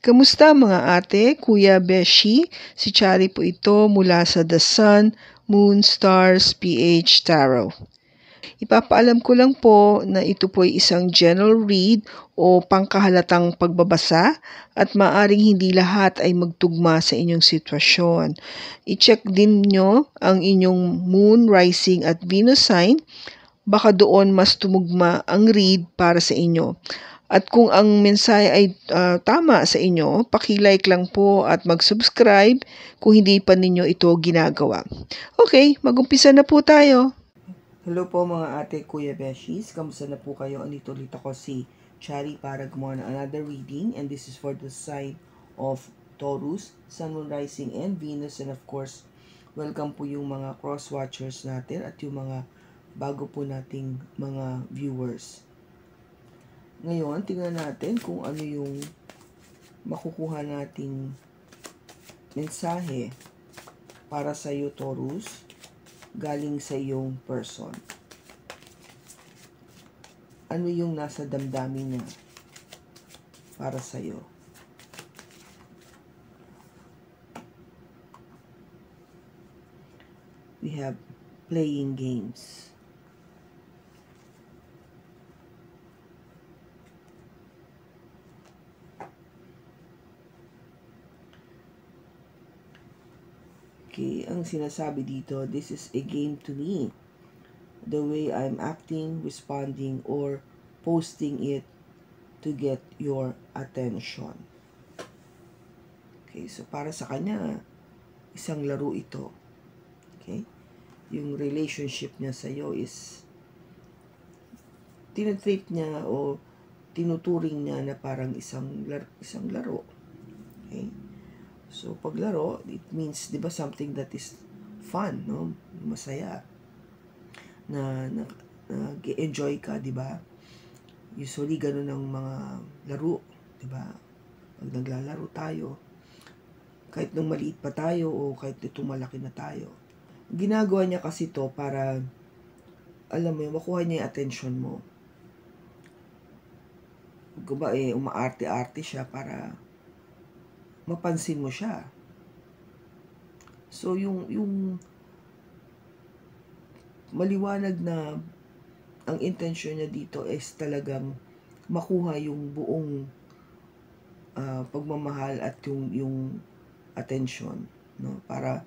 Kamusta mga ate, kuya, beshi? Si Chari po ito mula sa The Sun, Moon, Stars, PH Tarot. Ipapaalam ko lang po na ito po ay isang general read o pangkahalatang pagbabasa at maaring hindi lahat ay magtugma sa inyong sitwasyon. I-check din nyo ang inyong Moon, Rising at Venus sign. Baka doon mas tumugma ang read para sa inyo. At kung ang mensahe ay tama sa inyo, paki-like lang po at mag-subscribe kung hindi pa ninyo ito ginagawa. Okay, mag-umpisa na po tayo. Hello po mga ate, kuya, beshies. Kamusta na po kayo? Andito ulit ako si Chari para gumawa ng another reading. And this is for the sign of Taurus, Sun, Moon, Rising, and Venus. And of course, welcome po yung mga cross-watchers natin at yung mga bago po nating mga viewers. Ngayon, tingnan natin kung ano yung makukuha nating mensahe para sa iyo, Taurus, galing sa iyong person. Ano yung nasa damdamin niya para sa iyo? We have playing games. Okay, ang sinasabi dito, this is a game to me. The way I'm acting, responding, or posting it to get your attention. Okay, so para sa kanya, isang laro ito. Okay? Yung relationship niya sa iyo is tinatreat niya o tinuturing niya na parang isang laro. Okay? So, paglaro, it means, di ba, something that is fun, no? Masaya. Nag-enjoy ka, di ba? Usually, ganun ang mga laro, di ba? Pag naglalaro tayo, kahit nung maliit pa tayo o kahit itong malaki na tayo. Ginagawa niya kasi to para, alam mo yun, makuha niya yung attention mo. Ba, umaarte-arte siya para mapansin mo siya. So, yung maliwanag na ang intention niya dito is talagang makuha yung buong pagmamahal at yung attention, no? Para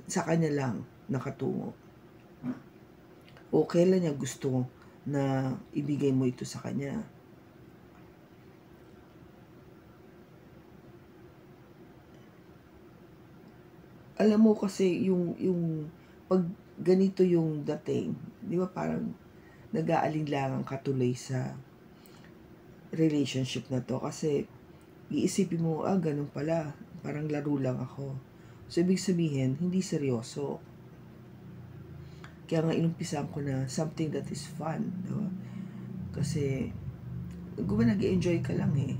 sa kanya lang nakatungo. O kailan niya gusto na ibigay mo ito sa kanya. Alam mo kasi yung pag ganito yung dating, di ba parang nag-aalinlangan ka tuloy sa relationship na to kasi iisipin mo, ganun pala, parang laro lang ako. So, ibig sabihin, hindi seryoso. Kaya nga inumpisahan ko na something that is fun, di ba? Kasi, nag-enjoy ka lang eh.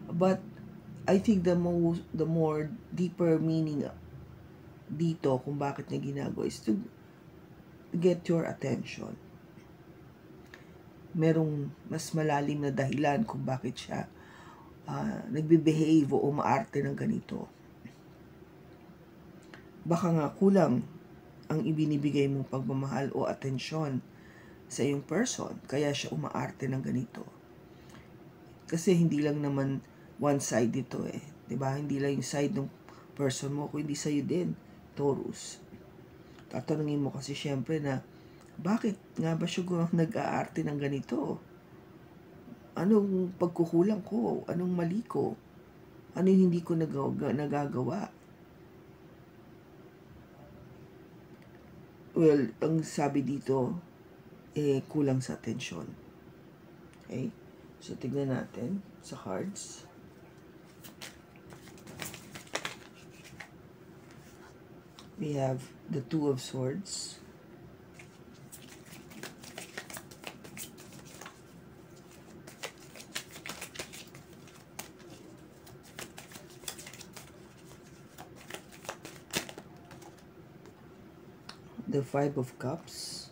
But, I think the more deeper meaning dito kung bakit niya ginagawa is to get your attention. Merong mas malalim na dahilan kung bakit siya nagbe-behave o umaarte ng ganito. Baka nga kulang ang ibinibigay mong pagmamahal o atensyon sa iyong person, kaya siya umaarte ng ganito. Kasi hindi lang naman one side dito eh. 'Di ba? Hindi lang yung side ng person mo, kundi sa'yo din, Taurus. Tatanungin mo kasi syempre na, bakit nga ba siya nag-aarte ng ganito? Anong pagkukulang ko? Anong mali ko? Ano yung hindi ko nagagawa? Well, ang sabi dito, kulang sa atensyon. Okay? So, tignan natin sa cards. We have the Two of Swords. The Five of Cups.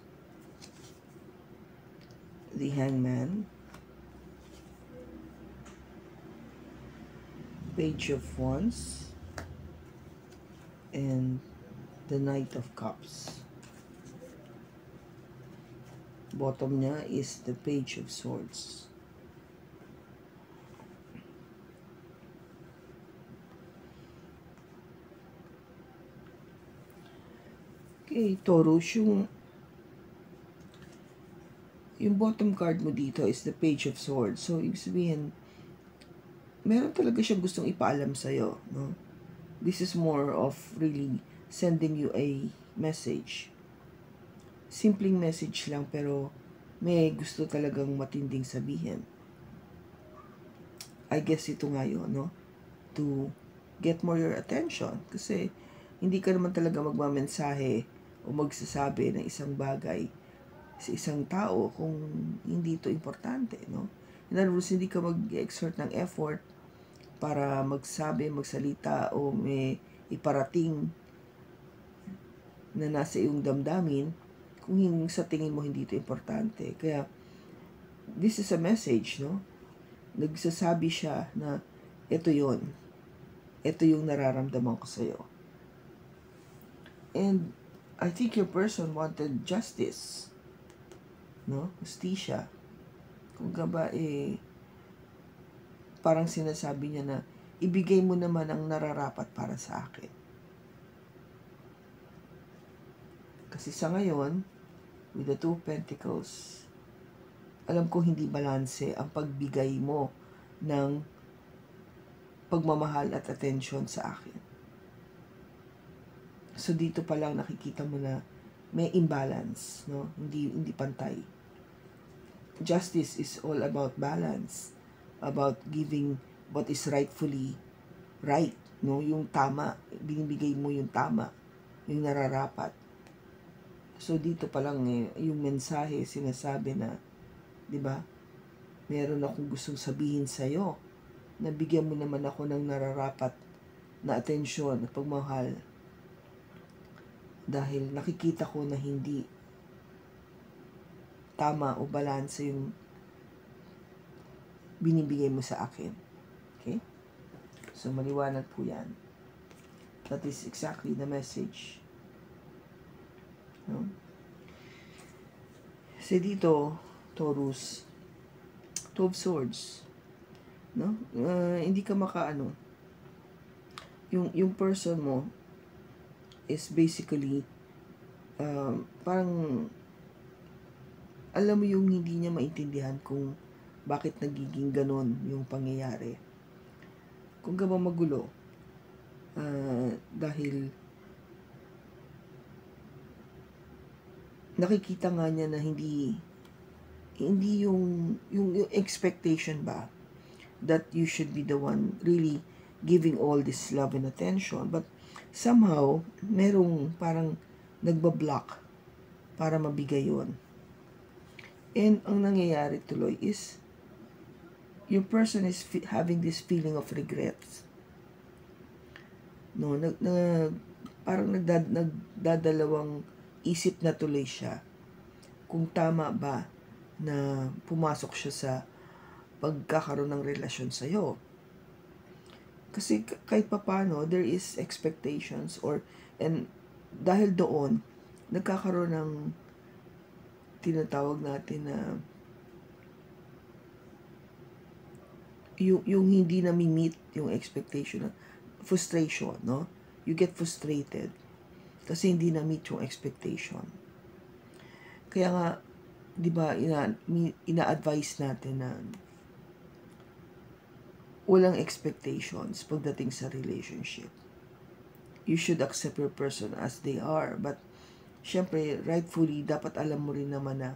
The Hangman. Page of Wands, and the Knight of Cups. Bottom niya is the Page of Swords. Okay, Taurus, yung bottom card mo dito is the Page of Swords. So, ibig sabihin, meron talaga siyang gustong ipaalam sa'yo, no? This is more of really sending you a message. Simpleng message lang, pero may gusto talagang matinding sabihin. I guess ito nga yun, no? To get more your attention. Kasi, hindi ka naman talaga magmamensahe o magsasabi ng isang bagay sa isang tao kung hindi ito importante, no? In other words, hindi ka mag-exert ng effort para magsabi, magsalita o may iparating na nasa iyong damdamin kung sa tingin mo hindi ito importante. Kaya, this is a message, no? Nagsasabi siya na ito yon, ito yung nararamdaman ko sa'yo. And I think your person wanted justice, no? Justisya. Kung ba parang sinasabi niya na ibigay mo naman ang nararapat para sa akin. Kasi sa ngayon, with the Two of Pentacles, alam ko hindi balanse ang pagbigay mo ng pagmamahal at attention sa akin. So dito pa lang nakikita mo na may imbalance, no? Hindi pantay. Justice is all about balance, about giving what is rightfully right, no? Yung tama, binibigay mo yung tama, yung nararapat. So dito pa lang yung mensahe sinasabi na, 'di ba? Meron akong gustong sabihin sa iyo. Nabigyan mo naman ako ng nararapat na atensyon at pagmamahal. Dahil nakikita ko na hindi tama o balanse yung binibigay mo sa akin. Okay? So, maliwanag po yan. That is exactly the message. No? Kasi dito, Taurus, Two of Swords. No? Hindi ka makaano. Yung person mo is basically parang alam mo yung hindi niya maintindihan kung bakit nagiging ganon yung pangyayari. Kung ka ba magulo, dahil nakikita nga niya na hindi yung expectation ba that you should be the one really giving all this love and attention, but somehow merong parang nagbablock para mabigay yun. And ang nangyayari tuloy is your person is having this feeling of regrets. No, parang nagdadalawang isip na tuloy siya kung tama ba na pumasok siya sa pagkakaroon ng relasyon sa'yo. Kasi kahit papano, there is expectations and dahil doon, nagkakaroon ng tinatawag natin na yung hindi nami-meet yung expectation, frustration, no? You get frustrated kasi hindi na-meet yung expectation. Kaya nga, di ba, ina-advise natin na walang expectations pagdating sa relationship. You should accept your person as they are, but syempre, rightfully, dapat alam mo rin naman na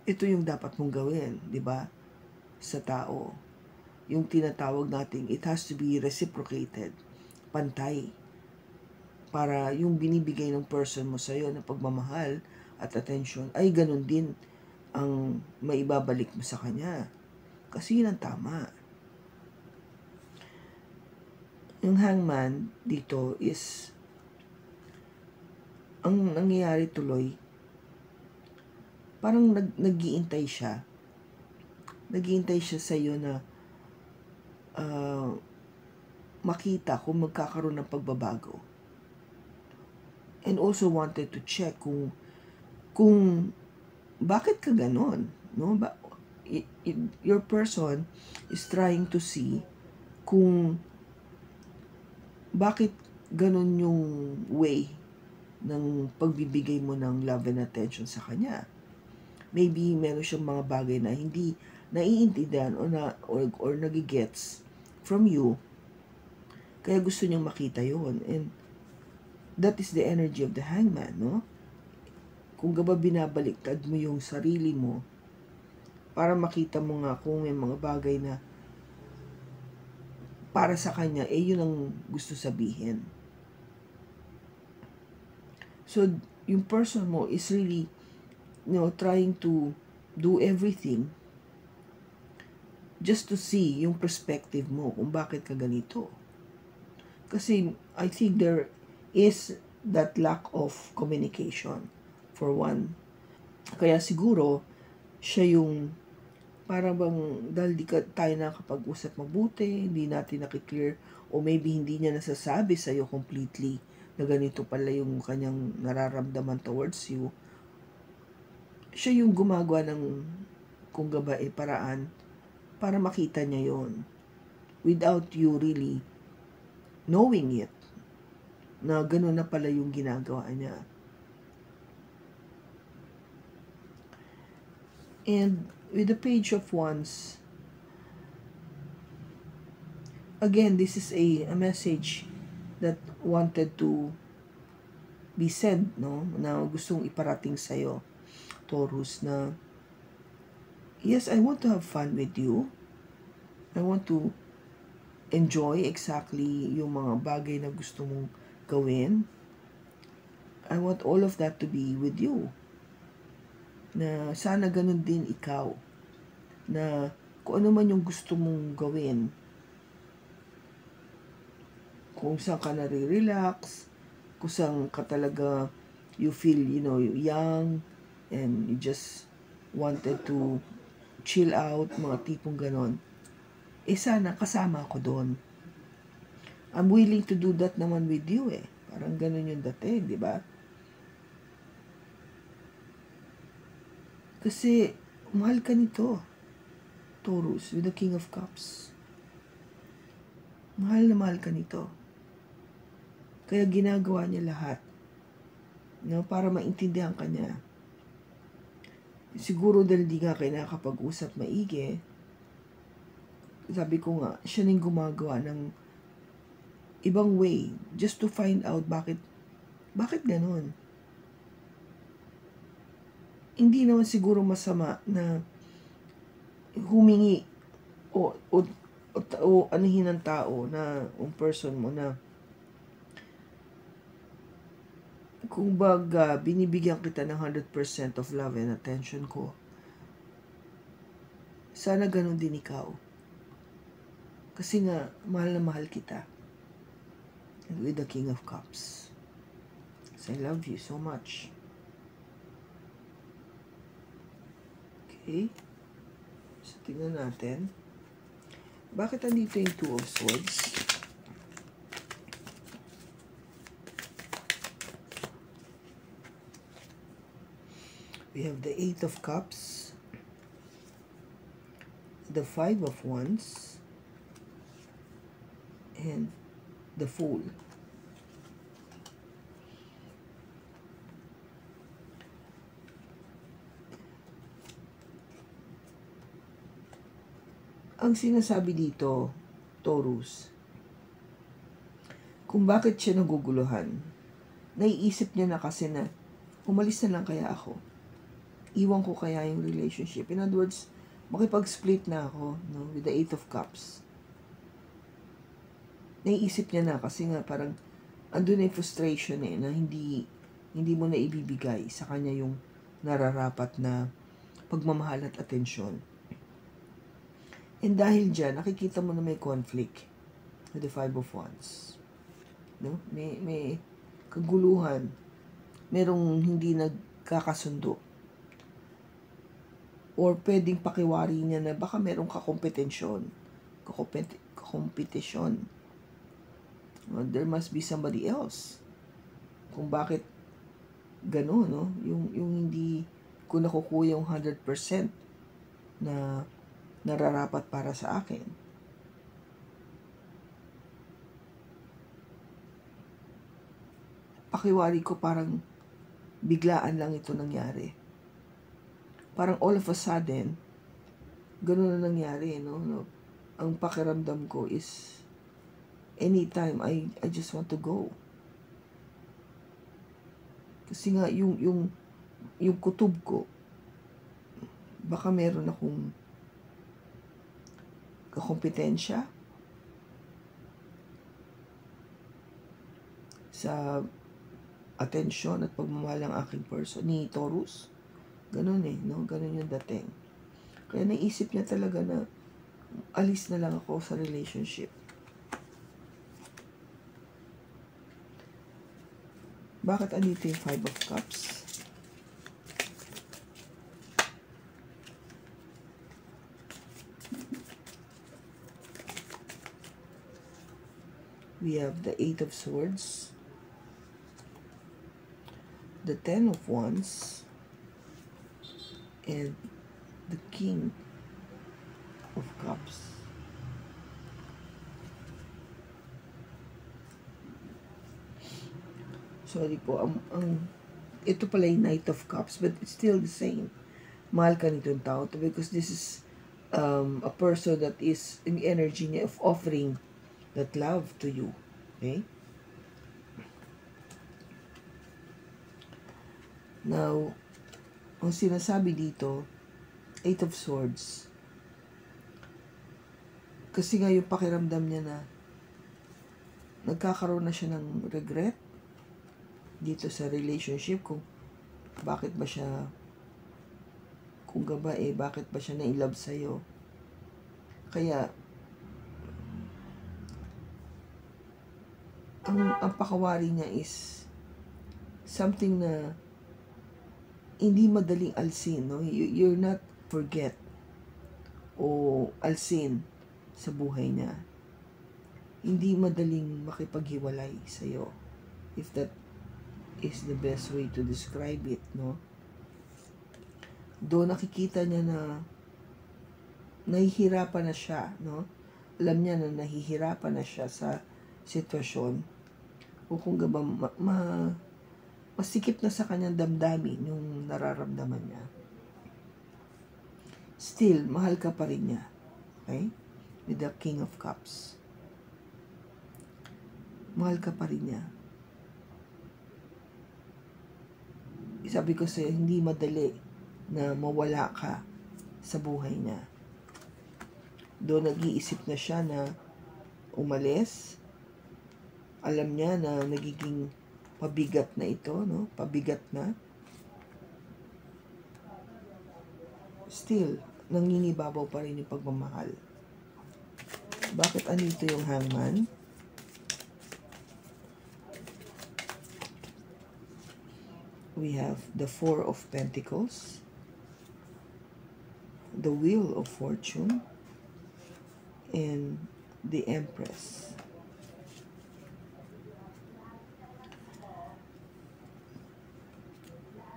ito yung dapat mong gawin, di ba? Sa tao. Yung tinatawag natin, it has to be reciprocated, pantay. Para yung binibigay ng person mo sa'yo na pagmamahal at attention, ay ganun din ang maibabalik mo sa kanya. Kasi yun ang tama. Yung hangman dito is ang nangyayari tuloy, parang nag-iintay siya. Nag-iintay siya sa iyo na makita kung magkakaroon ng pagbabago. And also wanted to check kung bakit ka ganon, no? Your person is trying to see kung bakit ganon yung way ng pagbibigay mo ng love and attention sa kanya. Maybe meron siyang mga bagay na hindi naiintindihan or nagigets from you, kaya gusto niyang makita yon. And that is the energy of the hangman, no? Kung gaba binabaliktad mo yung sarili mo para makita mo nga kung may mga bagay na para sa kanya, yun ang gusto sabihin. So, yung person mo is really, trying to do everything just to see yung perspective mo kung bakit ka ganito. Kasi, I think there is that lack of communication, for one. Kaya siguro, siya yung para bang dahil di tayo nakapag-usap mabuti, hindi natin nakiklear, o maybe hindi niya nasasabi sa'yo completely na ganito pala yung kanyang nararamdaman towards you. Siya yung gumagawa ng kung gabae paraan para makita niya yon without you really knowing it, na gano'n na pala yung ginagawa niya. And with the Page of Wands, again, this is a message that wanted to be said, no? Na gustong iparating sa'yo, Taurus, na yes, I want to have fun with you. I want to enjoy exactly yung mga bagay na gusto mong gawin. I want all of that to be with you. Na sana ganun din ikaw. Na kung ano man yung gusto mong gawin, kung saan ka nare-relax, kung saan ka talaga you feel, young, and you just wanted to chill out, mga tipong ganon, sana kasama ako doon. I'm willing to do that naman with you Parang ganon yung dating, di ba? Kasi, mahal ka nito, Taurus, with the King of Cups. Mahal na mahal ka nito. Kaya ginagawa niya lahat, para maintindihan ka niya. Siguro dahil di nga kayo nakakapag-usap maigi, sabi ko nga, siya nang gumagawa ng ibang way just to find out bakit ganon. Hindi naman siguro masama na humingi o anuhin ng tao na yung person mo na kung baga binibigyan kita ng 100% of love and attention ko. Sana ganon din ikaw. Kasi nga, mahal na mahal kita. And with the King of Cups. So I love you so much. Okay? So, tingnan natin. Bakit andito yung Two of Swords? We have the Eight of Cups. The Five of Wands. And the Fool. Ang sinasabi dito, Taurus, kung bakit siya naguguluhan, naiisip niya na kasi na umalis na lang kaya ako. Iwan ko kaya yung relationship. In other words, makipag-split na ako, no, with the Eight of Cups. Naiisip niya na kasi nga parang andun na yung frustration na hindi mo na ibibigay sa kanya yung nararapat na pagmamahal at atensyon. And dahil dyan, nakikita mo na may conflict with the Five of Wands. No? May kaguluhan. Merong hindi nagkakasundo. Or pwedeng pakiwari niya na baka merong kakompetisyon. There must be somebody else. Kung bakit gano'n, no? Yung hindi ko nakukuha yung 100% na nararapat para sa akin. Pakiwari ko parang biglaan lang ito nangyari. Parang all of a sudden, gano'n na nangyari, no? Ang pakiramdam ko is anytime I just want to go. Kasi nga yung kutob ko, baka meron akong kakompetensya sa atensyon at pagmamahal ng aking person ni Taurus. Ganun no? Ganun yung dating. Kaya naisip niya talaga na alis na lang ako sa relationship. Bakit andito yung 5 of Cups? We have the 8 of Swords, the 10 of Wands, and the King of Cups. Sorry po, ito pala yung Knight of Cups, but it's still the same. Mahal ka nitong tao to because this is a person that is in the energy niya of offering that love to you. Okay? Now, ang sinasabi dito, 8 of Swords. Kasi nga yung pakiramdam niya na nagkakaroon na siya ng regret dito sa relationship, kung bakit ba siya, kung gaba bakit ba siya na-inlove sa'yo. Kaya ang pakawari niya is something na hindi madaling alsin, no? You're not forget o alsin sa buhay niya. Hindi madaling makipaghiwalay sa'yo, if that is the best way to describe it, no? Doon nakikita niya na nahihirapan na siya, no? Alam niya na nahihirapan na siya sa sitwasyon, o kung gaba masikip na sa kanyang damdamin yung nararamdaman niya. Still, mahal ka pa rin niya. Okay? With the King of Cups. Mahal ka pa rin niya. Sabi ko sa'yo, hindi madali na mawala ka sa buhay niya. Doon nag-iisip na siya na umalis. Alam niya na nagiging pabigat na ito, no? Pabigat na. Still, nangingibabaw pa rin yung pagmamahal. Bakit andito yung Hangman? We have the 4 of Pentacles, the Wheel of Fortune, and the Empress.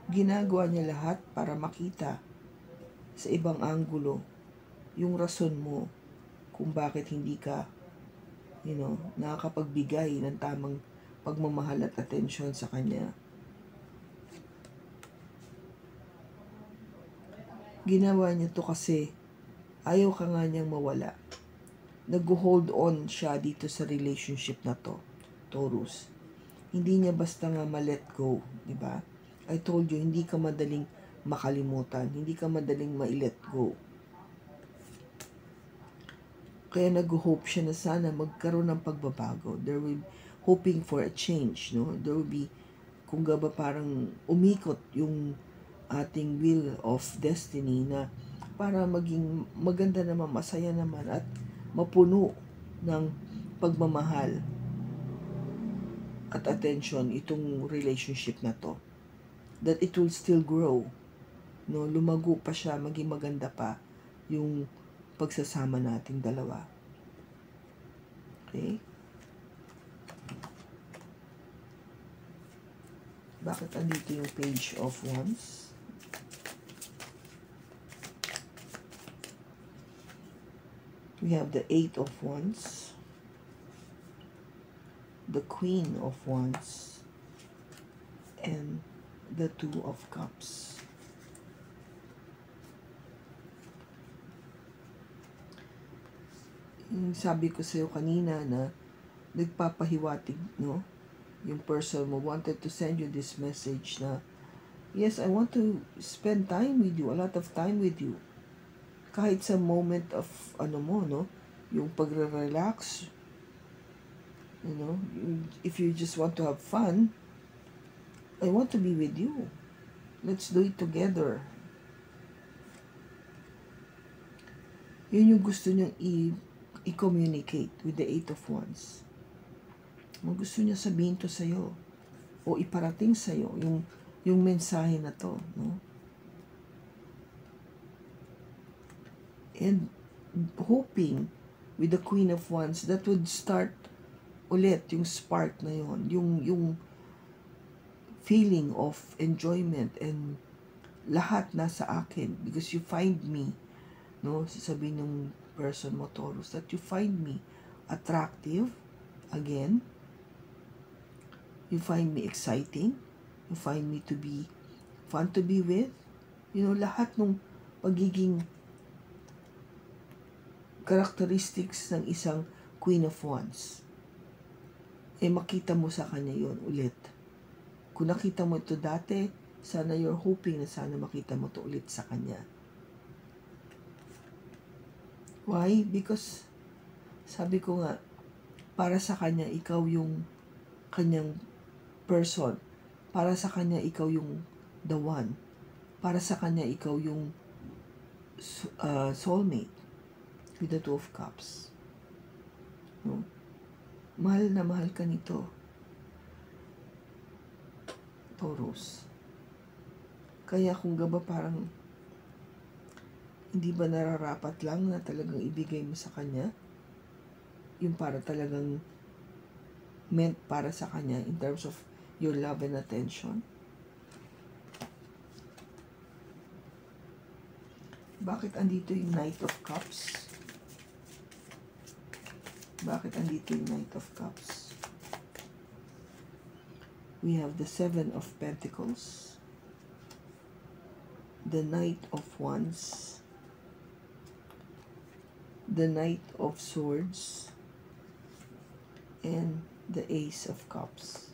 Ginagawa niya lahat para makita sa ibang anggulo yung rason mo kung bakit hindi ka, nakakapagbigay ng tamang pagmamahal at atensyon sa kanya. Ginawa niya to kasi ayaw ka nga niyang mawala. Nag-hold on siya dito sa relationship na to, Taurus. Hindi niya basta nga ma-let go, di ba? I told you, hindi ka madaling makalimutan, hindi ka madaling ma-let go. Kaya nag-hope siya na sana magkaroon ng pagbabago. There will be hoping for a change, no? There will be, kung gaba parang umikot yung ating wheel of destiny na para maging maganda naman, masaya naman at mapuno ng pagmamahal at attention itong relationship na to. That it will still grow, no? Lumago pa siya, maging maganda pa yung pagsasama nating dalawa. Okay? Bakit andito yung Page of Wands? We have the Eight of Wands, the Queen of Wands, and the Two of Cups. Yung sabi ko sa'yo kanina na nagpapahiwatig, no? Yung person mo wanted to send you this message na, yes, I want to spend time with you, a lot of time with you. Kahit sa moment of, no? Yung pagre-relax, if you just want to have fun, I want to be with you. Let's do it together. Yun yung gusto niyang i-communicate with the Eight of Wands. Gusto niya sabihin to sa'yo o iparating sa'yo yung mensahe na to, no? And hoping with the Queen of Wands that would start ulit yung spark na yon, yung feeling of enjoyment and lahat nasa akin because you find me, no? Sasabihin ng person mo, Taurus, that you find me attractive again. You find me exciting. You find me to be fun to be with. Lahat ng pagiging characteristics ng isang Queen of Wands. Makita mo sa kanya yon ulit. Kung nakita mo ito dati, sana you're hoping na sana makita mo ito ulit sa kanya. Why? Because, sabi ko nga, para sa kanya, ikaw yung kanyang person. Para sa kanya, ikaw yung the one. Para sa kanya, ikaw yung soulmate with the Two of Cups. No? Mahal na mahal ka nito, Taurus. Kaya kung gaba parang hindi ba nararapat lang na talagang ibigay mo sa kanya yung para talagang meant para sa kanya in terms of your love and attention? Bakit andito yung Knight of Cups? Bakit andito yung Knight of Cups? We have the Seven of Pentacles, the Knight of Wands, the Knight of Swords, and the Ace of Cups.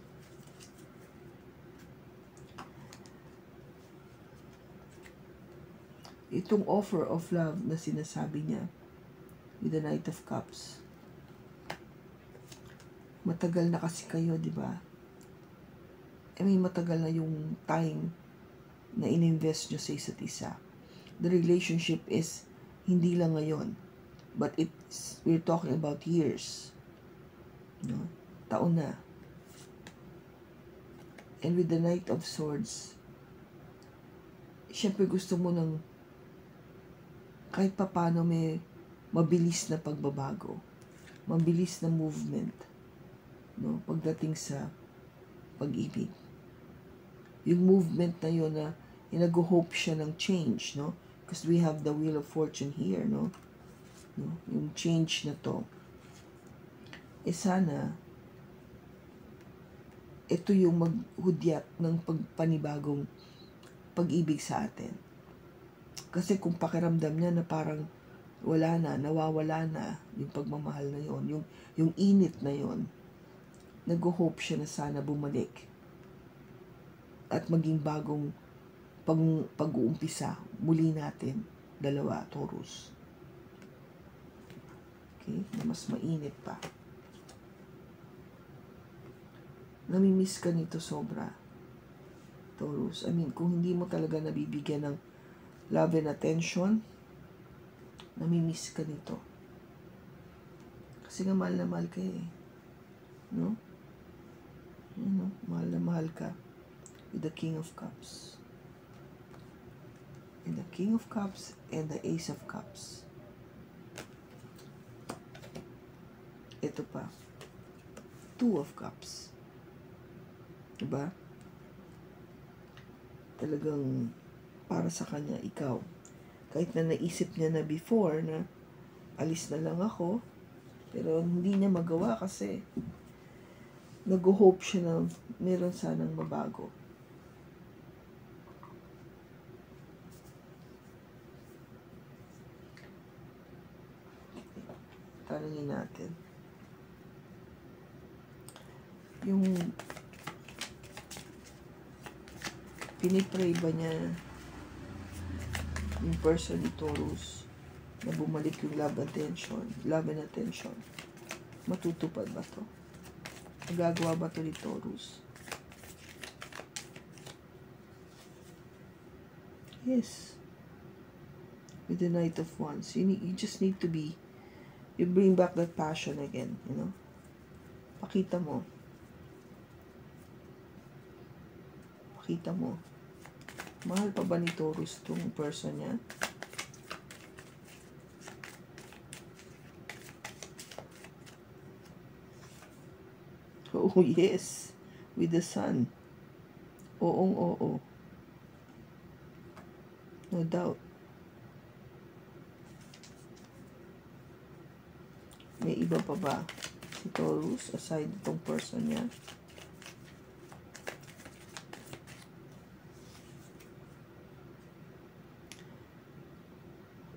Itong offer of love na sinasabi niya with the Knight of Cups, matagal na kasi kayo, di ba? May matagal na yung time na ininvest nyo sa isa't isa. The relationship is hindi lang ngayon, but we're talking about years. No? Taon na. And with the Knight of Swords, syempre gusto mo ng kahit papano may mabilis na pagbabago, mabilis na movement, no? Pagdating sa pag-ibig. Yung movement na yun na nag-hope siya ng change, no? Because we have the Wheel of Fortune here, no? Yung change na to. Sana, ito yung maghudyat ng panibagong pag-ibig sa atin. Kasi kung pakiramdam niya na parang wala na, nawawala na yung pagmamahal na yon, yung init na yon, nag-hope siya na sana bumalik at maging bagong pag-uumpisa muli natin, dalawa, Taurus. Okay? Na mas mainit pa. Namimiss ka nito sobra, Taurus. Kung hindi mo talaga nabibigyan ng love and attention, namimiss ka nito. Kasi nga mahal na mahal ka eh. No? Mahal na mahal ka with the King of Cups. And the King of Cups and the Ace of Cups. Ito pa. Two of Cups. Diba? talagang para sa kanya ikaw. Kahit na naisip niya na before na alis na lang ako, pero hindi niya magawa kasi nag-hope siya na meron sanang mabago. Tanungin natin. Yung pinipray ba niya yung person ni Taurus na bumalik yung love and attention? Matutupad ba to? Magagawa ba to ni Taurus? Yes. With the Knight of Wands. You just need to be, you bring back that passion again, you know? Pakita mo. Pakita mo. Mahal pa ba ni Taurus itong person niya? Oh, yes. With the Sun. Oo. No doubt. May iba pa ba si Taurus aside itong person niya?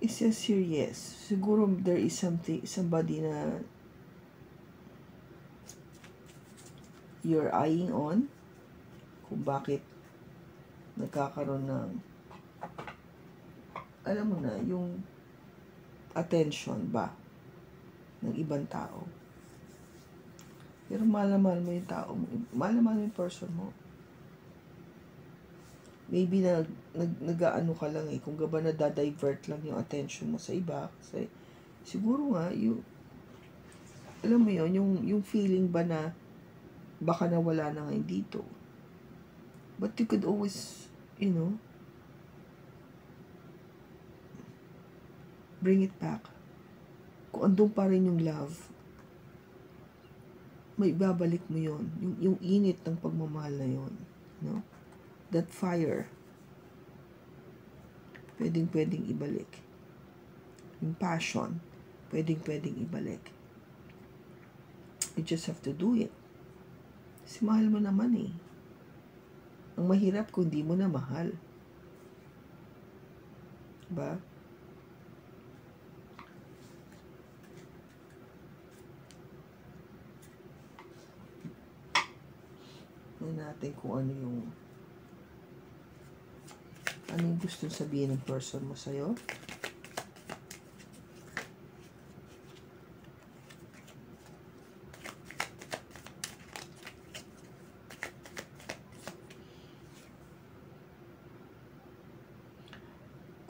It says here, yes. Siguro there is somebody na you're eyeing on kung bakit nagkakaroon ng, alam mo na, yung attention ba ng ibang tao. Pero mahal mo yung tao mo. Mahal mo yung person mo. Maybe nag-aano ka lang kung gaba na-divert lang yung attention mo sa iba. Kasi siguro nga, alam mo yun, yung feeling ba na baka nawala na ngayon dito. But you could always, bring it back. Kung andun pa rin yung love, may babalik mo yun. Yung init ng pagmamahal na yun. That fire, pwedeng ibalik. Yung passion, pwedeng ibalik. You just have to do it. Kasi mahal mo naman eh. Ang mahirap kung di mo na mahal. Diba? Tingnan natin kung ano yung gusto sabihin ng person mo sa'yo.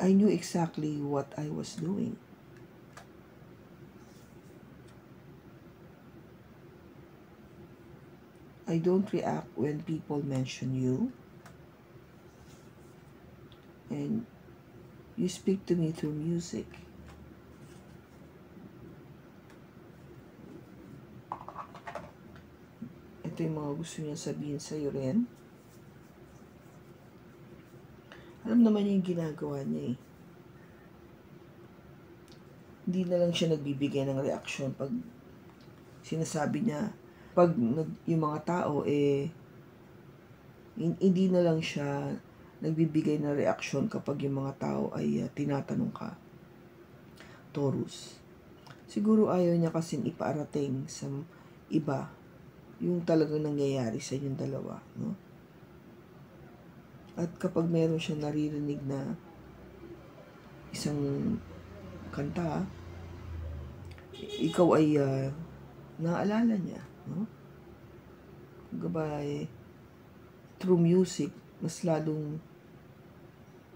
I knew exactly what I was doing. I don't react when people mention you. And you speak to me through music. Ito yung mga gusto niya sabihin sa'yo rin. Alam naman niya yung ginagawa niya eh. Hindi na lang siya nagbibigay ng reaksyon pag sinasabi niya. Pag yung mga tao hindi na lang siya nagbibigay ng reaksyon kapag yung mga tao ay tinatanong ka. Taurus. Siguro ayaw niya kasing ipaarating sa iba yung talagang nangyayari sa inyong dalawa, no? At kapag meron siyang naririnig na isang kanta, ikaw ay naalala niya, no? Kung gabay, through music, mas lalong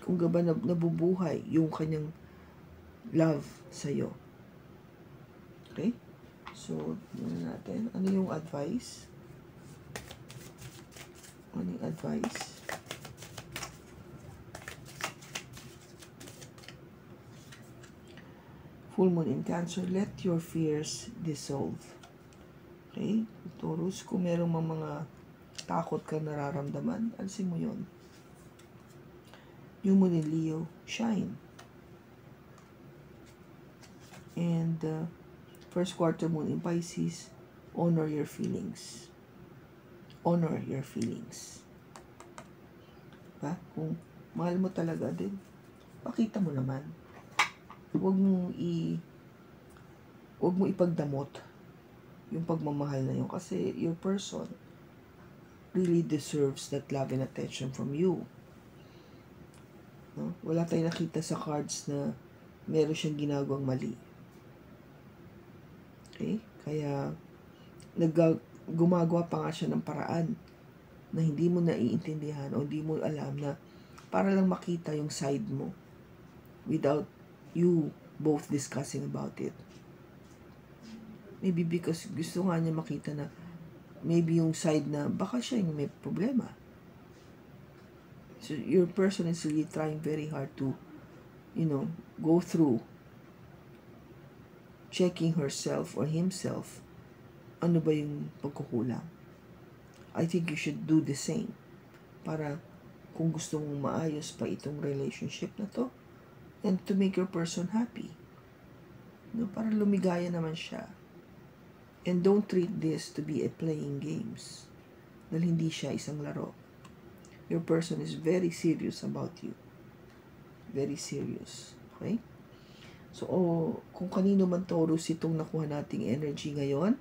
kung gaba nabubuhay yung kanyang love sa'yo. Okay? So, natin. Ano yung advice? Ano yung advice? Full Moon in Cancer, let your fears dissolve. Okay? Taurus, kung merong mga takot ka nararamdaman, alisin mo yun. New Moon in Leo, shine. And first quarter Moon in Pisces, honor your feelings. Honor your feelings. Diba? Kung mahal mo talaga din, pakita mo naman. Huwag mo ipagdamot yung pagmamahal na yun. Kasi your person really deserves that love and attention from you. No? Wala tayong nakita sa cards na meron siyang ginagawang mali. Okay? Kaya, gumagawa pa nga siya ng paraan na hindi mo naiintindihan o hindi mo alam na para lang makita yung side mo without you both discussing about it. Maybe because gusto nga niya makita na maybe yung side na baka siya yung may problema. So your person is really trying very hard to, go through checking herself or himself. Ano ba yung pagkukulang? I think you should do the same para kung gusto mong maayos pa itong relationship na to and to make your person happy. No, para lumigaya naman siya. And don't treat this to be a playing games. Dahil hindi siya isang laro. Your person is very serious about you. Very serious. Okay? So, kung kanino man Taurus itong nakuha nating energy ngayon,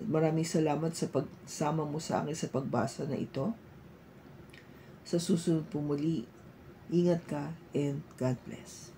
maraming salamat sa pagsama mo sa akin sa pagbasa na ito. Sa susunod po muli, ingat ka and God bless.